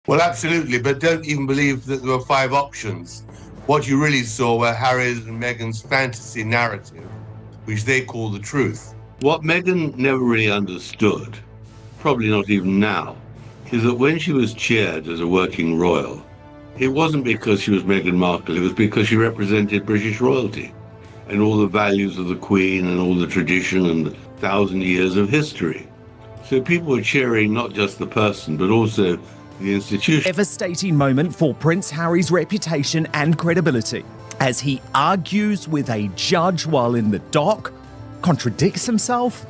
Well, absolutely, but don't even believe that there were 5 options. What you really saw were Harry's and Meghan's fantasy narrative, which they call the truth. What Meghan never really understood, probably not even now, is that when she was chaired as a working royal, it wasn't because she was Meghan Markle, it was because she represented British royalty and all the values of the Queen and all the tradition and 1,000 years of history. So people were cheering not just the person, but also the institution. Devastating moment for Prince Harry's reputation and credibility as he argues with a judge while in the dock, contradicts himself,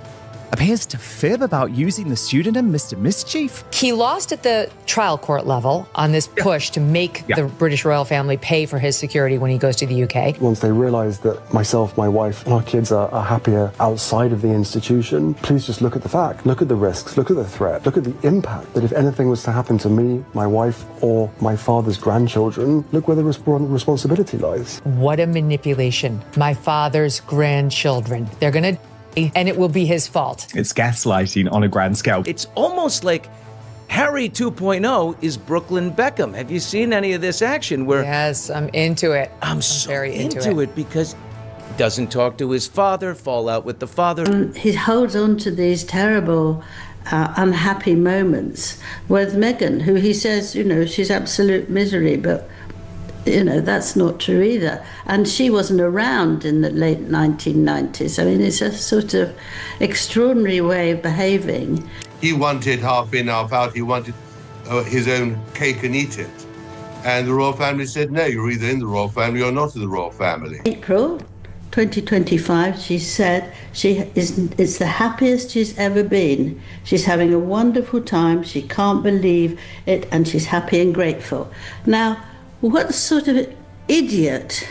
appears to fib about using the pseudonym Mr. Mischief. He lost at the trial court level on this push to make the British royal family pay for his security when he goes to the UK. Once they realise that myself, my wife and our kids are happier outside of the institution, please just look at the fact, look at the risks, look at the threat, look at the impact that if anything was to happen to me, my wife or my father's grandchildren, look where the responsibility lies. What a manipulation. My father's grandchildren. They're going to and it will be his fault. It's gaslighting on a grand scale. It's almost like Harry 2.0 is Brooklyn Beckham. Have you seen any of this action where... Yes, I'm into it. I'm so very into it because he doesn't talk to his father, fall out with the father. He holds on to these terrible, unhappy moments with Meghan, who he says, she's absolute misery, but that's not true either. And she wasn't around in the late 1990s. I mean, it's a sort of extraordinary way of behaving. He wanted half in, half out. He wanted his own cake and eat it. And the royal family said, no, you're either in the royal family or not in the royal family. April 2025, she said it's the happiest she's ever been. She's having a wonderful time. She can't believe it, and she's happy and grateful. Now, what sort of idiot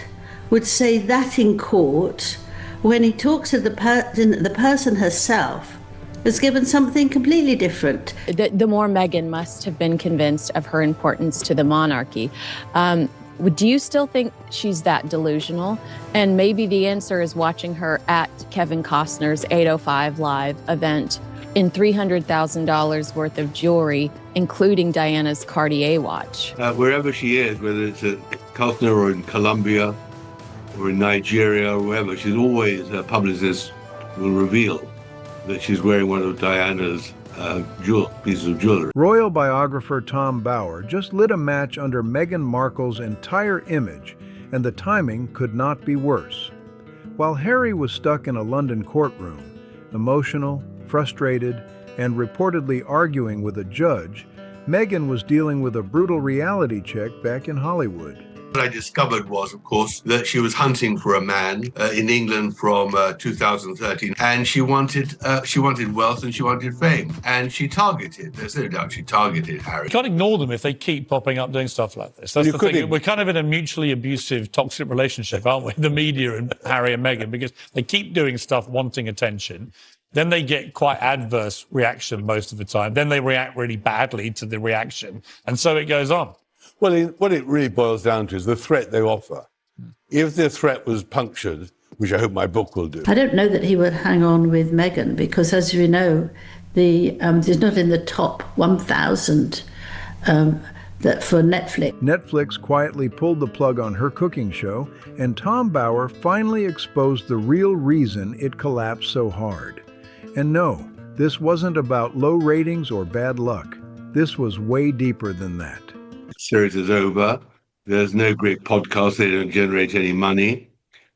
would say that in court when he talks to the person herself has given something completely different? The more Meghan must have been convinced of her importance to the monarchy. Do you still think she's that delusional? And maybe the answer is watching her at Kevin Costner's 805 Live event in $300,000 worth of jewelry, including Diana's Cartier watch. Wherever she is, whether it's at Costner or in Colombia or in Nigeria or wherever, she's always, her publicist will reveal that she's wearing one of Diana's pieces of jewelry. Royal biographer Tom Bower just lit a match under Meghan Markle's entire image, and the timing could not be worse. While Harry was stuck in a London courtroom, emotional, frustrated, and reportedly arguing with a judge, Meghan was dealing with a brutal reality check back in Hollywood. What I discovered was, of course, that she was hunting for a man in England from 2013, and she wanted wealth and she wanted fame, and she targeted. There's no doubt she targeted Harry. You can't ignore them if they keep popping up doing stuff like this. That's the thing. We're kind of in a mutually abusive, toxic relationship, aren't we? The media and Harry and Meghan, because they keep doing stuff wanting attention. Then they get quite adverse reaction most of the time. Then they react really badly to the reaction, and so it goes on. Well, what it really boils down to is the threat they offer. If the threat was punctured, which I hope my book will do. I don't know that he would hang on with Meghan because, as you know, he's not in the top 1,000 that for Netflix. Netflix quietly pulled the plug on her cooking show, and Tom Bower finally exposed the real reason it collapsed so hard. And no, this wasn't about low ratings or bad luck. This was way deeper than that. Series is over. There's no great podcast. They don't generate any money.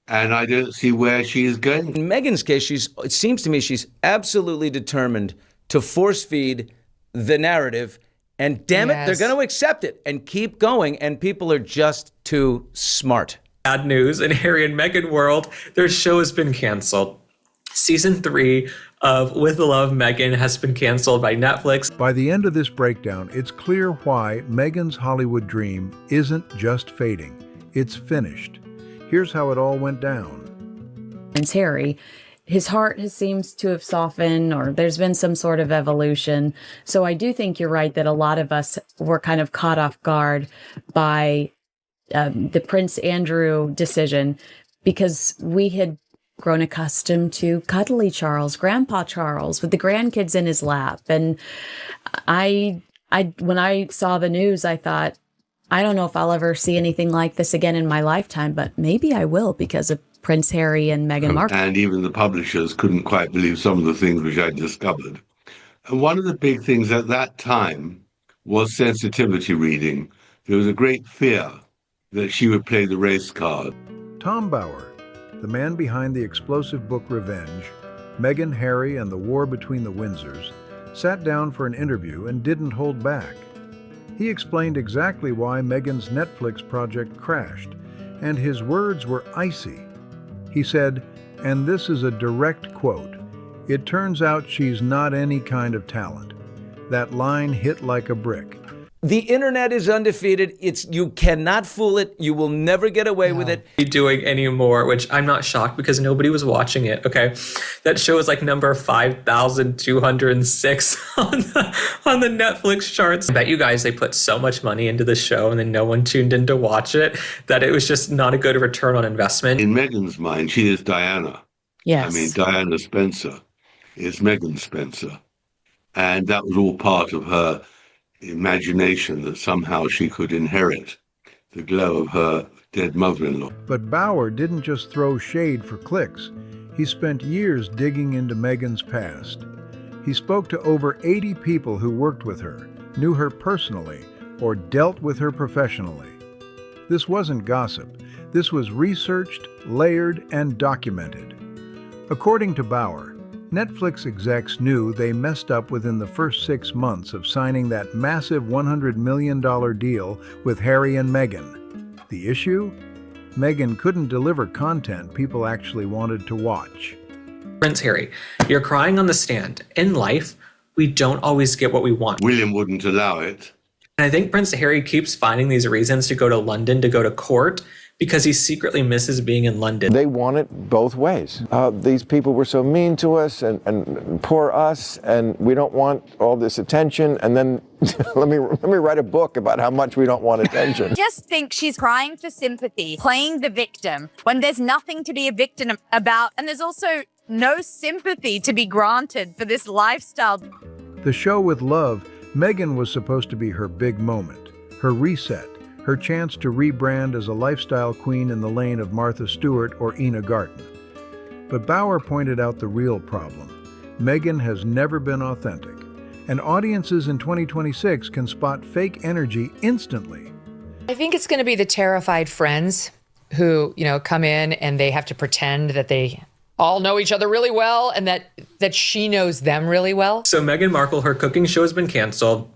And I don't see where she is going. In Meghan's case, it seems to me she's absolutely determined to force feed the narrative. And damn it, they're going to accept it and keep going. And people are just too smart. Bad news in Harry and Meghan world, their show has been canceled. Season 3 of With Love, Meghan has been canceled by Netflix. By the end of this breakdown, it's clear why Meghan's Hollywood dream isn't just fading, it's finished. Here's how it all went down. Prince Harry, his heart seems to have softened, or there's been some sort of evolution. So I do think you're right that a lot of us were kind of caught off guard by the Prince Andrew decision, because we had grown accustomed to cuddly Charles, Grandpa Charles, with the grandkids in his lap. And I when I saw the news, I thought, I don't know if I'll ever see anything like this again in my lifetime, but maybe I will because of Prince Harry and Meghan Markle. And even the publishers couldn't quite believe some of the things which I discovered. And one of the big things at that time was sensitivity reading. There was a great fear that she would play the race card. Tom Bower, the man behind the explosive book Revenge, Meghan, Harry, and the War Between the Windsors, sat down for an interview and didn't hold back. He explained exactly why Meghan's Netflix project crashed, and his words were icy. He said, and this is a direct quote, "It turns out she's not any kind of talent." That line hit like a brick. The internet is undefeated. You cannot fool it. You will never get away with it. Doing anymore, which I'm not shocked because nobody was watching it. Okay, that show is like number 5,206 on the Netflix charts. I bet you guys they put so much money into the show and then no one tuned in to watch it that it was just not a good return on investment. In Meghan's mind, she is Diana. Yes. I mean, Diana Spencer is Meghan Spencer, and that was all part of her imagination that somehow she could inherit the glow of her dead mother-in-law. But Bower didn't just throw shade for clicks. He spent years digging into Meghan's past. He spoke to over 80 people who worked with her, knew her personally, or dealt with her professionally. This wasn't gossip. This was researched, layered, and documented. According to Bower, Netflix execs knew they messed up within the first 6 months of signing that massive $100 million deal with Harry and Meghan. The issue? Meghan couldn't deliver content people actually wanted to watch. Prince Harry, you're crying on the stand. In life, we don't always get what we want. William wouldn't allow it. And I think Prince Harry keeps finding these reasons to go to London, to go to court, because he secretly misses being in London. They want it both ways. These people were so mean to us and poor us, and we don't want all this attention. And then let me write a book about how much we don't want attention. Just think she's crying for sympathy, playing the victim, when there's nothing to be a victim about, and there's also no sympathy to be granted for this lifestyle. The show with love, Meghan was supposed to be her big moment, her reset, her chance to rebrand as a lifestyle queen in the lane of Martha Stewart or Ina Garten. But Bower pointed out the real problem. Meghan has never been authentic, and audiences in 2026 can spot fake energy instantly. I think it's going to be the terrified friends who, come in and they have to pretend that they all know each other really well and that she knows them really well. So Meghan Markle, her cooking show has been canceled.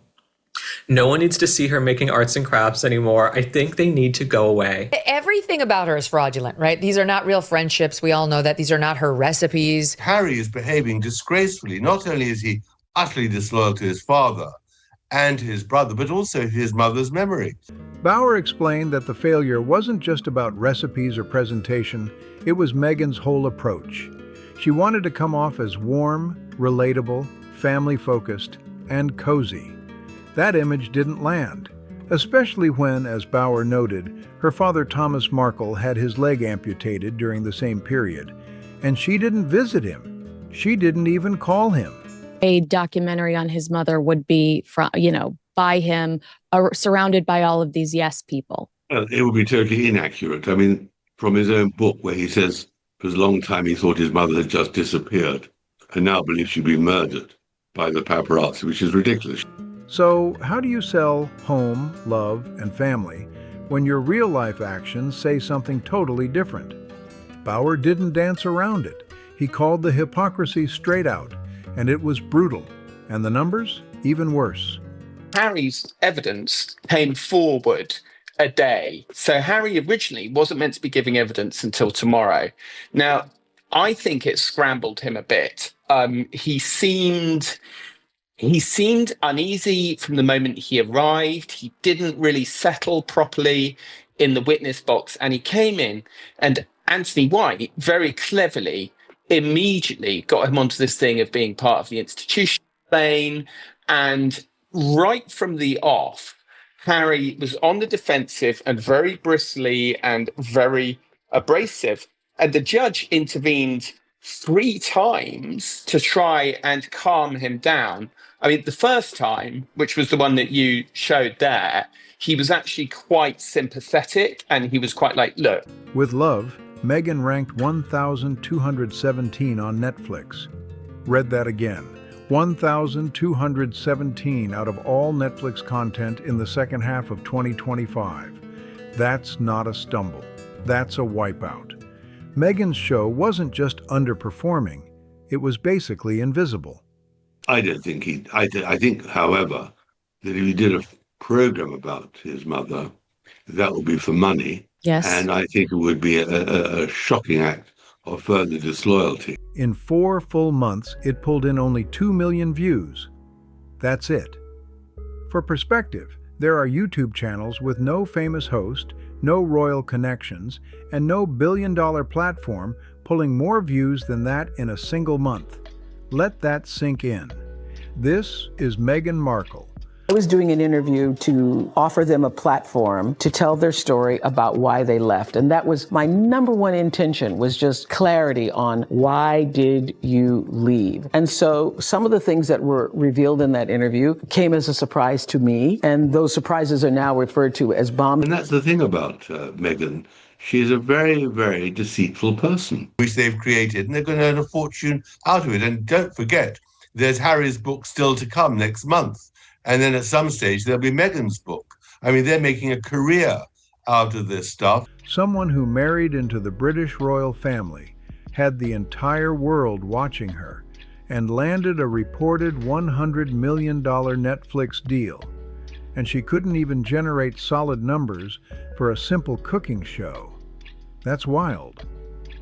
No one needs to see her making arts and crafts anymore. I think they need to go away. Everything about her is fraudulent, right? These are not real friendships. We all know that. These are not her recipes. Harry is behaving disgracefully. Not only is he utterly disloyal to his father and his brother, but also to his mother's memory. Bower explained that the failure wasn't just about recipes or presentation, it was Meghan's whole approach. She wanted to come off as warm, relatable, family-focused, and cozy. That image didn't land, especially when, as Bower noted, her father Thomas Markle had his leg amputated during the same period, and she didn't visit him. She didn't even call him. A documentary on his mother would be, by him, surrounded by all of these yes people. It would be totally inaccurate. I mean, from his own book where he says for a long time he thought his mother had just disappeared and now believes she'd been murdered by the paparazzi, which is ridiculous. So, how do you sell home, love, and family when your real-life actions say something totally different? Bower didn't dance around it. He called the hypocrisy straight out, and it was brutal. And the numbers? Even worse. Harry's evidence came forward a day. So Harry originally wasn't meant to be giving evidence until tomorrow. Now, I think it scrambled him a bit. He seemed uneasy from the moment he arrived. He didn't really settle properly in the witness box. And he came in, and Anthony White very cleverly immediately got him onto this thing of being part of the institution lane. And right from the off, Harry was on the defensive and very bristly and very abrasive. And the judge intervened 3 times to try and calm him down. I mean, the first time, which was the one that you showed there, he was actually quite sympathetic and he was quite like, look. With Love, Meghan ranked 1,217 on Netflix. Read that again. 1,217 out of all Netflix content in the second half of 2025. That's not a stumble. That's a wipeout. Meghan's show wasn't just underperforming, it was basically invisible. I don't think I think, however, that if he did a program about his mother, that would be for money. Yes. And I think it would be a shocking act of further disloyalty. In 4 full months, it pulled in only 2 million views. That's it. For perspective, there are YouTube channels with no famous host, no royal connections, and no billion-dollar platform pulling more views than that in a single month. Let that sink in. This is Meghan Markle. I was doing an interview to offer them a platform to tell their story about why they left. And that was my number one intention, was just clarity on why did you leave? And so some of the things that were revealed in that interview came as a surprise to me. And those surprises are now referred to as bombs. And that's the thing about Meghan. She's a very, very deceitful person, which they've created, and they're going to earn a fortune out of it. And don't forget, there's Harry's book still to come next month. And then at some stage, there'll be Meghan's book. I mean, they're making a career out of this stuff. Someone who married into the British royal family, had the entire world watching her, and landed a reported $100 million Netflix deal. And she couldn't even generate solid numbers for a simple cooking show. That's wild.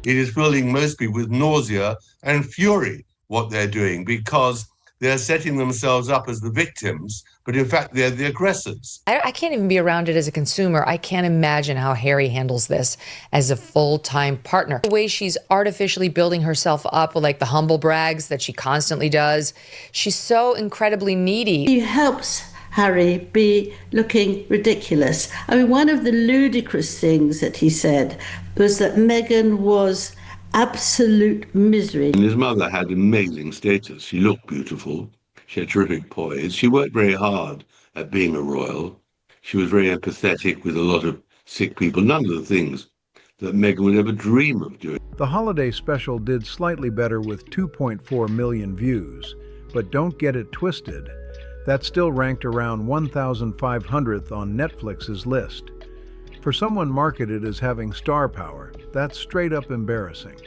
It is filling most people with nausea and fury, what they're doing, because they're setting themselves up as the victims, but in fact, they're the aggressors. I can't even be around it as a consumer. I can't imagine how Harry handles this as a full-time partner. The way she's artificially building herself up with like the humble brags that she constantly does. She's so incredibly needy. He helps Harry be looking ridiculous. I mean, one of the ludicrous things that he said was that Meghan was absolute misery. And his mother had amazing status. She looked beautiful. She had terrific poise. She worked very hard at being a royal. She was very empathetic with a lot of sick people. None of the things that Meghan would ever dream of doing. The holiday special did slightly better with 2.4 million views, but don't get it twisted. That still ranked around 1,500th on Netflix's list. For someone marketed as having star power, that's straight up embarrassing.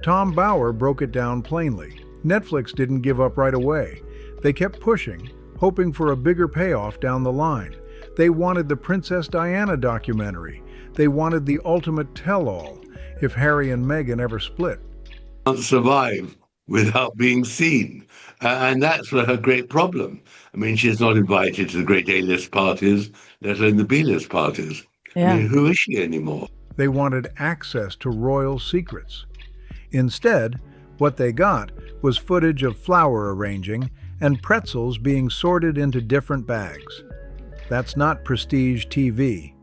Tom Bauer broke it down plainly. Netflix didn't give up right away. They kept pushing, hoping for a bigger payoff down the line. They wanted the Princess Diana documentary. They wanted the ultimate tell-all if Harry and Meghan ever split. Can't survive without being seen. And that's her great problem. I mean, she's not invited to the great A-list parties, let alone the B-list parties. Yeah. I mean, who is she anymore? They wanted access to royal secrets. Instead, what they got was footage of flower arranging and pretzels being sorted into different bags. That's not prestige TV.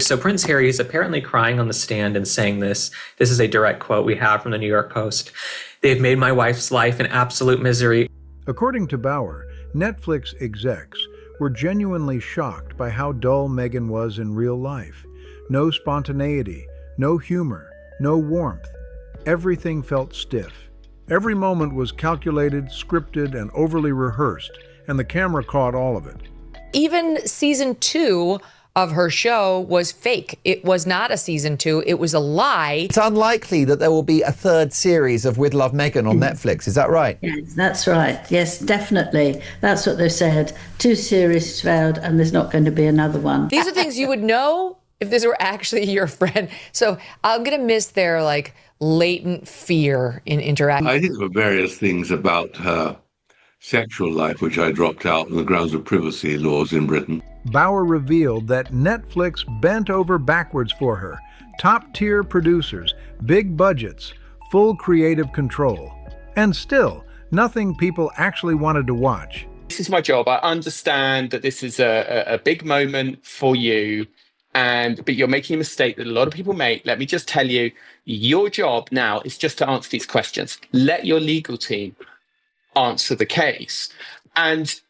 So Prince Harry is apparently crying on the stand and saying this. This is a direct quote we have from the New York Post. "They've made my wife's life an absolute misery." According to Bauer, Netflix execs were genuinely shocked by how dull Meghan was in real life. No spontaneity, no humor, no warmth. Everything felt stiff. Every moment was calculated, scripted, and overly rehearsed, and the camera caught all of it. Even season 2 of her show was fake. It was not a season 2. It was a lie. It's unlikely that there will be a third series of With Love Meghan on Netflix. Is that right? Yes, that's right. Yes, definitely. That's what they said. 2 series failed, and there's not going to be another one. These are things you would know if this were actually your friend. So I'm going to miss their like latent fear in interaction. I think there were various things about her sexual life which I dropped out on the grounds of privacy laws in Britain. Bauer revealed that Netflix bent over backwards for her. Top-tier producers, big budgets, full creative control. And still, nothing people actually wanted to watch. This is my job. I understand that this is a big moment for you. but you're making a mistake that a lot of people make. Let me just tell you, your job now is just to answer these questions. Let your legal team answer the case. And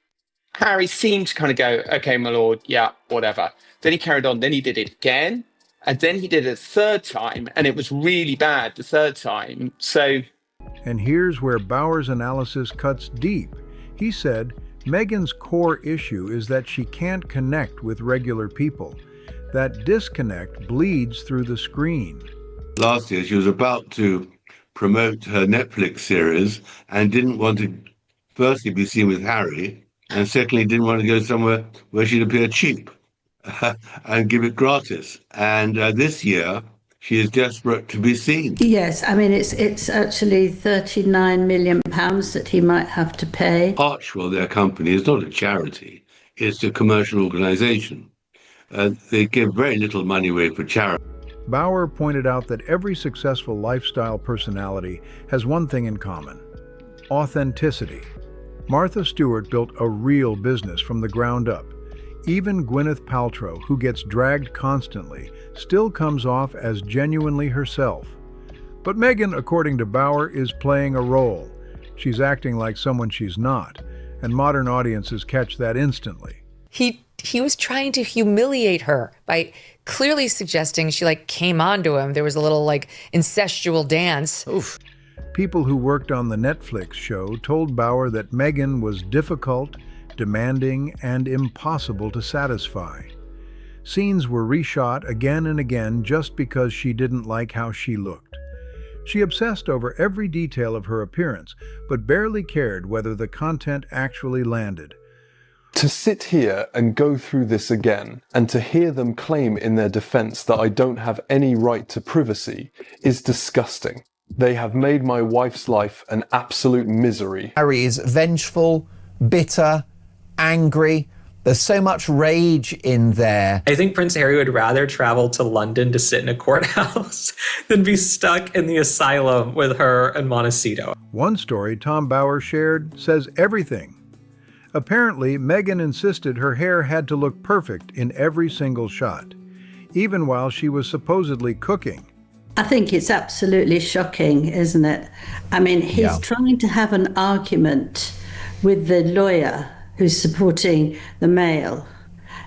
Harry seemed to kind of go, okay, my lord, yeah, whatever. Then he carried on. Then he did it again. And then he did it a third time. And it was really bad the third time. So. And here's where Bauer's analysis cuts deep. He said, Meghan's core issue is that she can't connect with regular people. That disconnect bleeds through the screen. Last year, she was about to promote her Netflix series and didn't want to, firstly, be seen with Harry, and secondly, didn't want to go somewhere where she'd appear cheap and give it gratis. And this year, she is desperate to be seen. Yes, I mean, it's actually £39 million that he might have to pay. Archwell, their company, is not a charity. It's a commercial organisation. They give very little money away for charity. Bauer pointed out that every successful lifestyle personality has one thing in common: authenticity. Martha Stewart built a real business from the ground up. Even Gwyneth Paltrow, who gets dragged constantly, still comes off as genuinely herself. But Meghan, according to Bauer, is playing a role. She's acting like someone she's not, and modern audiences catch that instantly. He was trying to humiliate her by clearly suggesting she came onto him. There was a little incestual dance. Oof. People who worked on the Netflix show told Bauer that Meghan was difficult, demanding, and impossible to satisfy. Scenes were reshot again and again just because she didn't like how she looked. She obsessed over every detail of her appearance, but barely cared whether the content actually landed. To sit here and go through this again, and to hear them claim in their defense that I don't have any right to privacy, is disgusting. They have made my wife's life an absolute misery. Harry is vengeful, bitter, angry. There's so much rage in there. I think Prince Harry would rather travel to London to sit in a courthouse than be stuck in the asylum with her and Montecito. One story Tom Bauer shared says everything. Apparently, Meghan insisted her hair had to look perfect in every single shot, even while she was supposedly cooking. I think it's absolutely shocking, isn't it? I mean, he's trying to have an argument with the lawyer who's supporting the Mail.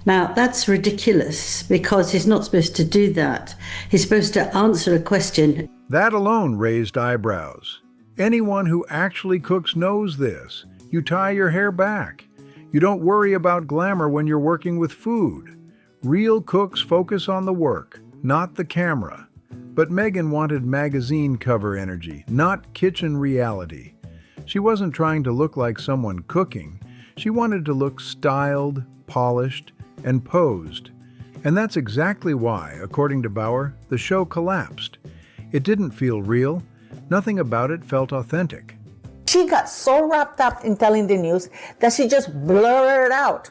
Now, that's ridiculous because he's not supposed to do that. He's supposed to answer a question. That alone raised eyebrows. Anyone who actually cooks knows this. You tie your hair back. You don't worry about glamour when you're working with food. Real cooks focus on the work, not the camera. But Meghan wanted magazine cover energy, not kitchen reality. She wasn't trying to look like someone cooking. She wanted to look styled, polished, and posed. And that's exactly why, according to Bauer, the show collapsed. It didn't feel real. Nothing about it felt authentic. She got so wrapped up in telling the news that she just blurted it out.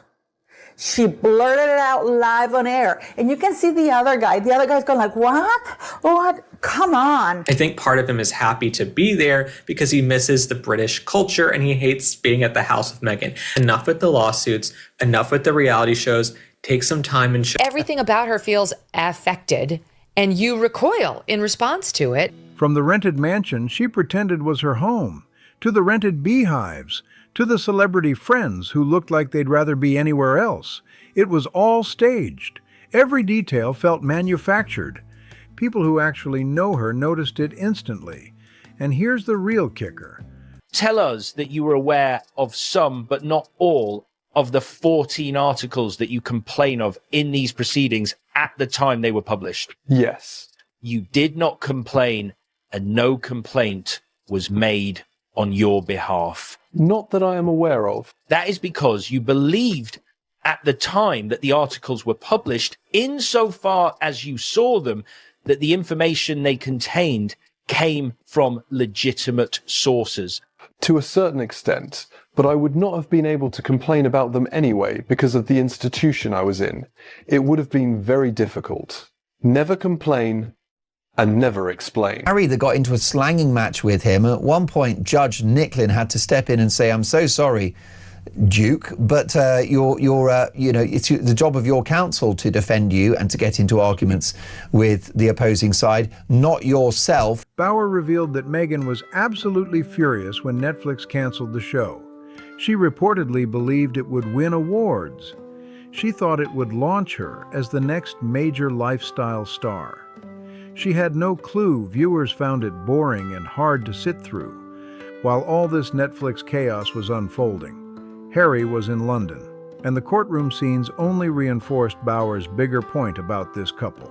She blurted it out live on air. And you can see the other guy's going like, what? What? Come on. I think part of him is happy to be there because he misses the British culture and he hates being at the house with Meghan. Enough with the lawsuits, enough with the reality shows. Take some time and show. Everything about her feels affected, and you recoil in response to it. From the rented mansion she pretended was her home, to the rented beehives, to the celebrity friends who looked like they'd rather be anywhere else. It was all staged. Every detail felt manufactured. People who actually know her noticed it instantly. And here's the real kicker. Tell us that you were aware of some, but not all, of the 14 articles that you complain of in these proceedings at the time they were published. Yes. You did not complain, and no complaint was made on your behalf. Not that I am aware of. That is because you believed at the time that the articles were published, insofar as you saw them, that the information they contained came from legitimate sources. To a certain extent, but I would not have been able to complain about them anyway because of the institution I was in. It would have been very difficult. Never complain and never explain. Harry that got into a slanging match with him. At one point, Judge Nicklin had to step in and say, I'm so sorry. Duke, but it's the job of your counsel to defend you and to get into arguments with the opposing side, not yourself. Bauer revealed that Meghan was absolutely furious when Netflix canceled the show. She reportedly believed it would win awards. She thought it would launch her as the next major lifestyle star. She had no clue viewers found it boring and hard to sit through. While all this Netflix chaos was unfolding, Harry was in London, and the courtroom scenes only reinforced Bauer's bigger point about this couple.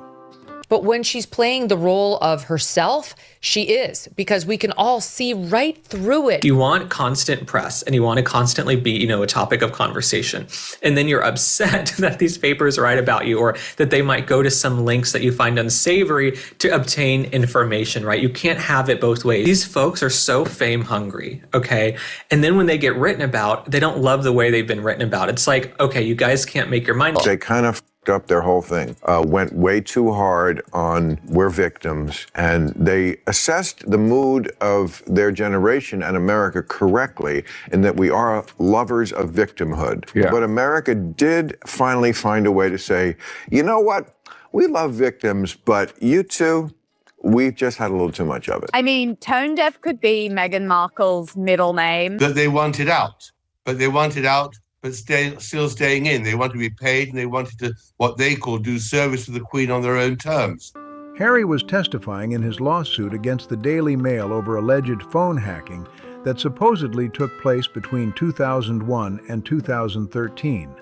But when she's playing the role of herself, she is, because we can all see right through it. You want constant press and you want to constantly be, a topic of conversation. And then you're upset that these papers write about you or that they might go to some links that you find unsavory to obtain information, right? You can't have it both ways. These folks are so fame hungry, okay? And then when they get written about, they don't love the way they've been written about. It's like, okay, you guys can't make your mind up. They kind of up their whole thing, went way too hard on we're victims, and they assessed the mood of their generation and America correctly in that we are lovers of victimhood. Yeah. But America did finally find a way to say, you know what, we love victims, but you two, we've just had a little too much of it. I mean, tone deaf could be Meghan Markle's middle name. That they wanted out, but still staying in. They wanted to be paid, and they wanted to, what they call, do service to the Queen on their own terms. Harry was testifying in his lawsuit against the Daily Mail over alleged phone hacking that supposedly took place between 2001 and 2013,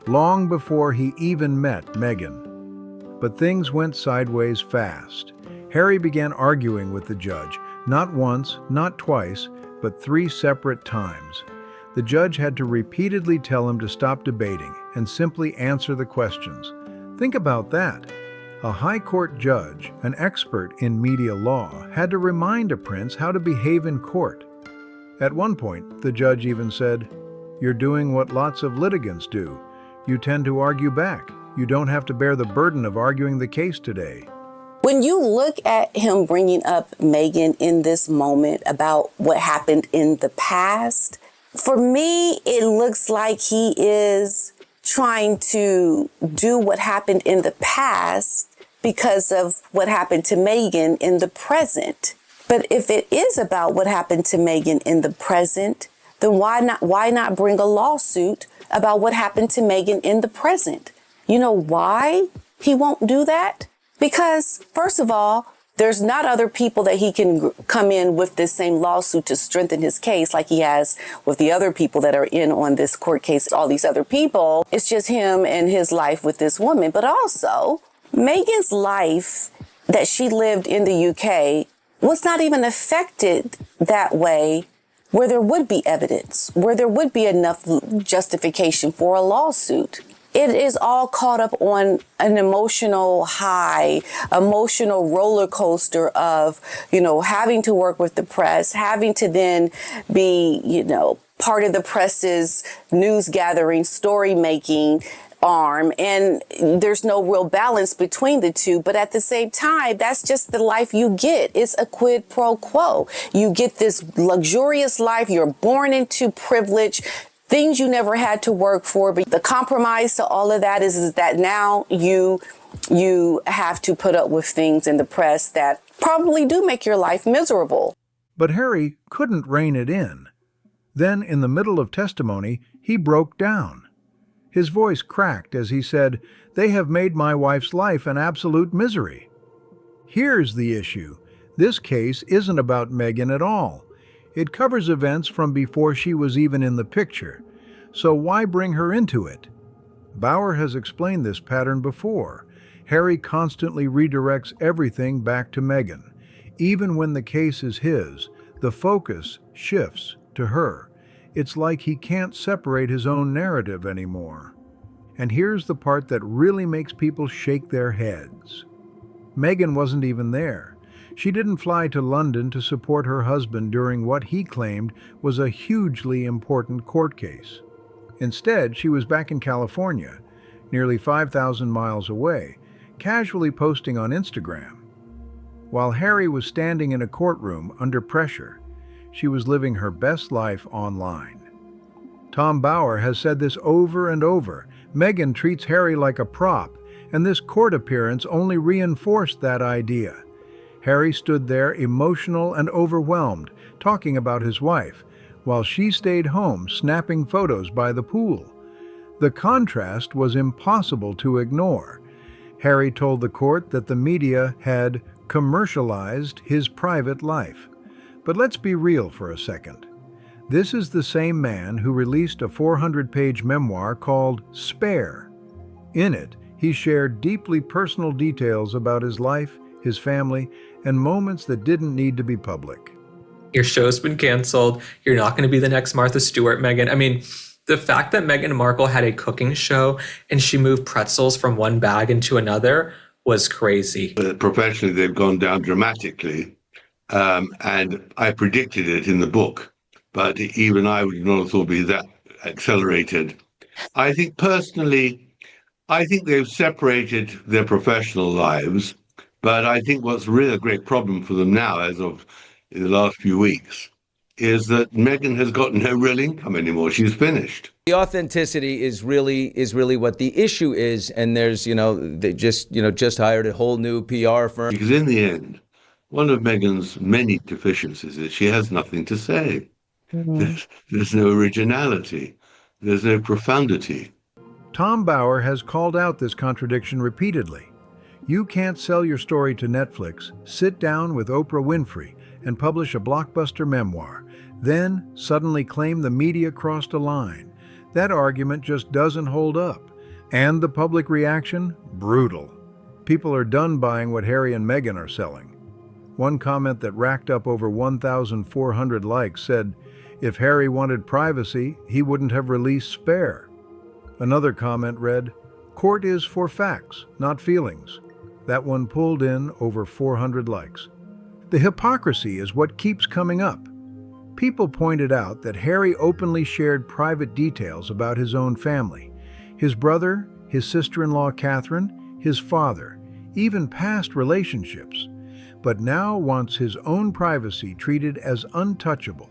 long before he even met Meghan. But things went sideways fast. Harry began arguing with the judge, not once, not twice, but 3 separate times. The judge had to repeatedly tell him to stop debating and simply answer the questions. Think about that. A high court judge, an expert in media law, had to remind a prince how to behave in court. At one point, the judge even said, "You're doing what lots of litigants do. You tend to argue back. You don't have to bear the burden of arguing the case today." When you look at him bringing up Meghan in this moment about what happened in the past, for me, it looks like he is trying to do what happened in the past because of what happened to Meghan in the present. But if it is about what happened to Meghan in the present, then why not bring a lawsuit about what happened to Meghan in the present? You know why he won't do that? Because, first of all, there's not other people that he can come in with this same lawsuit to strengthen his case like he has with the other people that are in on this court case, all these other people. It's just him and his life with this woman. But also, Meghan's life that she lived in the UK was not even affected that way where there would be evidence, where there would be enough justification for a lawsuit. It is all caught up on an emotional high, emotional roller coaster of, having to work with the press, having to then be, part of the press's news gathering, story making arm. And there's no real balance between the two. But at the same time, that's just the life you get. It's a quid pro quo. You get this luxurious life. You're born into privilege. Things you never had to work for, but the compromise to all of that is that now you have to put up with things in the press that probably do make your life miserable. But Harry couldn't rein it in. Then, in the middle of testimony, he broke down. His voice cracked as he said, "They have made my wife's life an absolute misery." Here's the issue. This case isn't about Meghan at all. It covers events from before she was even in the picture. So why bring her into it? Bauer has explained this pattern before. Harry constantly redirects everything back to Meghan. Even when the case is his, the focus shifts to her. It's like he can't separate his own narrative anymore. And here's the part that really makes people shake their heads. Meghan wasn't even there. She didn't fly to London to support her husband during what he claimed was a hugely important court case. Instead, she was back in California, nearly 5,000 miles away, casually posting on Instagram. While Harry was standing in a courtroom under pressure, she was living her best life online. Tom Bauer has said this over and over. Meghan treats Harry like a prop, and this court appearance only reinforced that idea. Harry stood there emotional and overwhelmed, talking about his wife, while she stayed home snapping photos by the pool. The contrast was impossible to ignore. Harry told the court that the media had commercialized his private life. But let's be real for a second. This is the same man who released a 400-page memoir called Spare. In it, he shared deeply personal details about his life, his family, and moments that didn't need to be public. Your show's been canceled. You're not going to be the next Martha Stewart, Meghan. I mean, the fact that Meghan Markle had a cooking show and she moved pretzels from one bag into another was crazy. Professionally, they've gone down dramatically, and I predicted it in the book, but even I would not have thought it'd be that accelerated. I think personally, I think they've separated their professional lives, but I think what's really a great problem for them now, as of in the last few weeks, is that Meghan has got no real income anymore. She's finished. The authenticity is really what the issue is, and there's, they just hired a whole new PR firm. Because in the end, one of Meghan's many deficiencies is she has nothing to say. Mm-hmm. There's no originality. There's no profundity. Tom Bauer has called out this contradiction repeatedly. You can't sell your story to Netflix, sit down with Oprah Winfrey, and publish a blockbuster memoir, then suddenly claim the media crossed a line. That argument just doesn't hold up. And the public reaction? Brutal. People are done buying what Harry and Meghan are selling. One comment that racked up over 1,400 likes said, if Harry wanted privacy, he wouldn't have released Spare. Another comment read, court is for facts, not feelings. That one pulled in over 400 likes. The hypocrisy is what keeps coming up. People pointed out that Harry openly shared private details about his own family, his brother, his sister-in-law Catherine, his father, even past relationships, but now wants his own privacy treated as untouchable.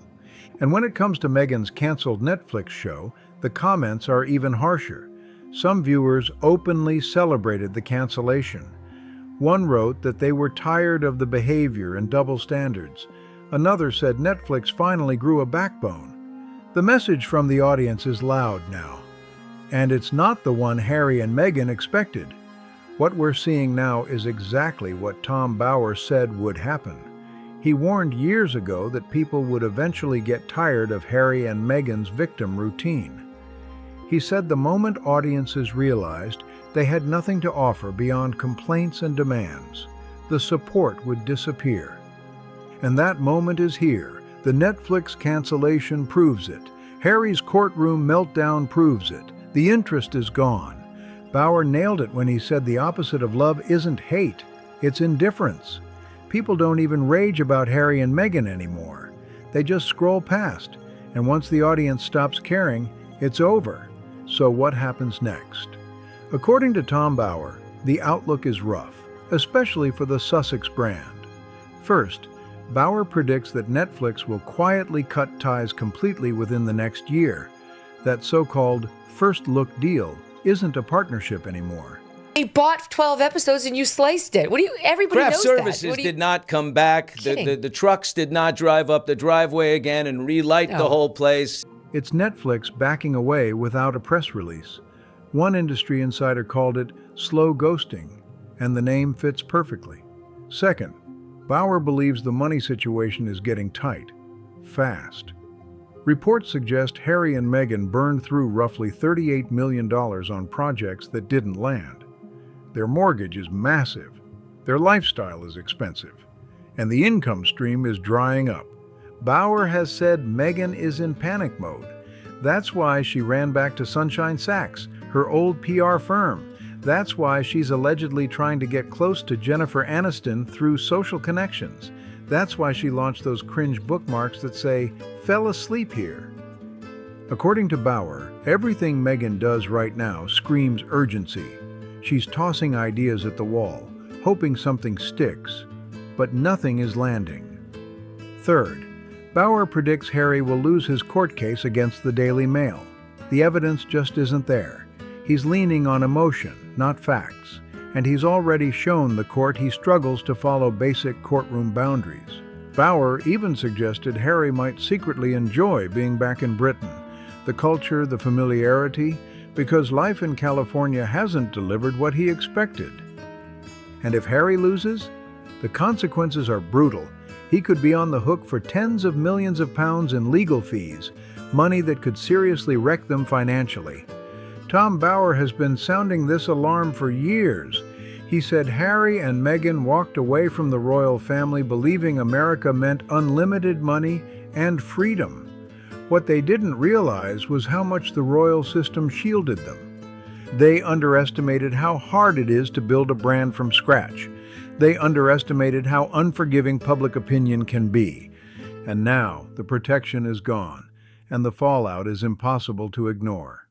And when it comes to Meghan's canceled Netflix show, the comments are even harsher. Some viewers openly celebrated the cancellation. One wrote that they were tired of the behavior and double standards. Another said Netflix finally grew a backbone. The message from the audience is loud now. And it's not the one Harry and Meghan expected. What we're seeing now is exactly what Tom Bauer said would happen. He warned years ago that people would eventually get tired of Harry and Meghan's victim routine. He said the moment audiences realized they had nothing to offer beyond complaints and demands, the support would disappear. And that moment is here. The Netflix cancellation proves it. Harry's courtroom meltdown proves it. The interest is gone. Bauer nailed it when he said the opposite of love isn't hate, it's indifference. People don't even rage about Harry and Meghan anymore. They just scroll past, and once the audience stops caring, it's over. So what happens next? According to Tom Bauer, the outlook is rough, especially for the Sussex brand. First, Bauer predicts that Netflix will quietly cut ties completely within the next year. That so-called first look deal isn't a partnership anymore. He bought 12 episodes and you sliced it. What do you, everybody Craft knows Services that. did not come back. The trucks did not drive up the driveway again and relight the whole place. It's Netflix backing away without a press release. One industry insider called it slow ghosting, and the name fits perfectly. Second, Bauer believes the money situation is getting tight, fast. Reports suggest Harry and Meghan burned through roughly $38 million on projects that didn't land. Their mortgage is massive, their lifestyle is expensive, and the income stream is drying up. Bauer has said Meghan is in panic mode. That's why she ran back to Sunshine Sachs, her old PR firm. That's why she's allegedly trying to get close to Jennifer Aniston through social connections. That's why she launched those cringe bookmarks that say, "Fell asleep here." According to Bauer, everything Meghan does right now screams urgency. She's tossing ideas at the wall, hoping something sticks, but nothing is landing. Third, Bauer predicts Harry will lose his court case against the Daily Mail. The evidence just isn't there. He's leaning on emotion, not facts, and he's already shown the court he struggles to follow basic courtroom boundaries. Bauer even suggested Harry might secretly enjoy being back in Britain, the culture, the familiarity, because life in California hasn't delivered what he expected. And if Harry loses, the consequences are brutal. He could be on the hook for tens of millions of pounds in legal fees, money that could seriously wreck them financially. Tom Bauer has been sounding this alarm for years. He said Harry and Meghan walked away from the royal family believing America meant unlimited money and freedom. What they didn't realize was how much the royal system shielded them. They underestimated how hard it is to build a brand from scratch. They underestimated how unforgiving public opinion can be. And now the protection is gone, and the fallout is impossible to ignore.